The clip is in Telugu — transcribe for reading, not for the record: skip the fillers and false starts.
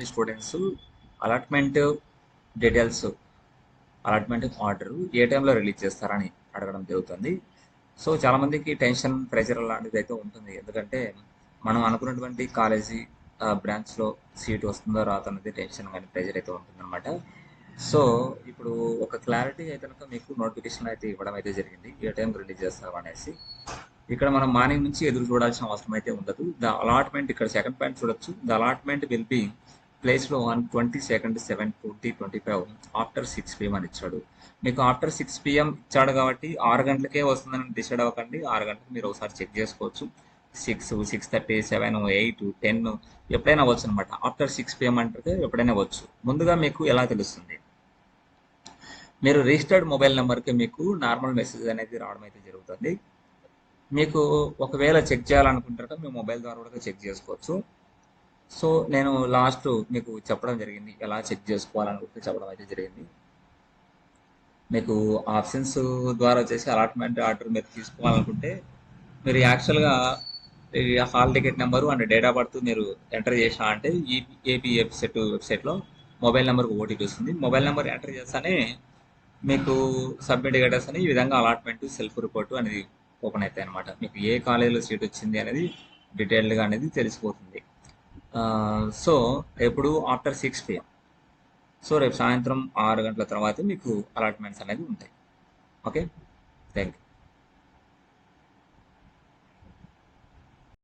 Students allotment details allotment order ఏ టైంలో రిలీజ్ చేస్తారని అడగడం జరుగుతుంది. సో చాలామందికి టెన్షన్ ప్రెషర్ లాంటిది అయితే ఉంటుంది. ఎందుకంటే మనం అనుకున్నటువంటి కాలేజీ బ్రాంచ్లో సీట్ వస్తుందో రాదన్నది టెన్షన్ కానీ ప్రెషర్ అయితే ఉంటుందన్నమాట. సో ఇప్పుడు ఒక క్లారిటీ అయితే కనుక మీకు నోటిఫికేషన్ అయితే ఇవ్వడం అయితే జరిగింది, ఏ టైం రిలీజ్ చేస్తారు అనేసి. ఇక్కడ మనం మార్నింగ్ నుంచి ఎదురు చూడాల్సిన అవసరం అయితే ఉండదు. ద అలాట్మెంట్ ఇక్కడ సెకండ్ పాయింట్ చూడొచ్చు. ద అలాట్మెంట్ విల్ బి ప్లేస్లో ఆన్ 22/7/2025 ఆఫ్టర్ 6 PM అని ఇచ్చాడు. మీకు ఆఫ్టర్ 6 PM ఇచ్చాడు కాబట్టి 6 గంటలకే వస్తుందని డిసైడ్ అవ్వకండి. 6 గంటలకు మీరు ఒకసారి చెక్ చేసుకోవచ్చు. 6, 6:30, 7, 8, 10 ఎప్పుడైనా అవ్వచ్చు అనమాట. ఆఫ్టర్ 6 PM అంటే ఎప్పుడైనా అవ్వచ్చు. ముందుగా మీకు ఎలా తెలుస్తుంది? మీరు రిజిస్టర్డ్ మొబైల్ నెంబర్కి మీకు నార్మల్ మెసేజ్ అనేది రావడం అయితే జరుగుతుంది. మీకు ఒకవేళ చెక్ చేయాలనుకుంటారో మీ మొబైల్ ద్వారా కూడా చెక్ చేసుకోవచ్చు. సో నేను లాస్ట్ మీకు చెప్పడం జరిగింది, ఎలా చెక్ చేసుకోవాలని చెప్పడం అయితే జరిగింది. మీకు ఆప్షన్స్ ద్వారా వచ్చేసి అలాట్మెంట్ ఆర్డర్ మీరు తీసుకోవాలనుకుంటే మీరు యాక్చువల్గా ఈ hall ticket number and date of birth మీరు ఎంటర్ చేసా అంటే ఈ ఏపీ వెబ్సైట్లో మొబైల్ నెంబర్కి ఓటీపీ వస్తుంది. మొబైల్ నెంబర్ ఎంటర్ చేస్తానే మీకు సబ్మిట్ డేటాస్ అని ఈ విధంగా అలాట్మెంట్ సెల్ఫ్ రిపోర్టు అనేది ఓపెన్ అవుతాయి అనమాట. మీకు ఏ కాలేజీలో సీట్ వచ్చింది అనేది డీటెయిల్డ్గా అనేది తెలిసిపోతుంది. సో ఎప్పుడు ఆఫ్టర్ 6 PM. సో రేపు సాయంత్రం 6 గంటల తర్వాత మీకు అలాట్మెంట్స్ అనేది ఉంటాయి. Okay, thank you.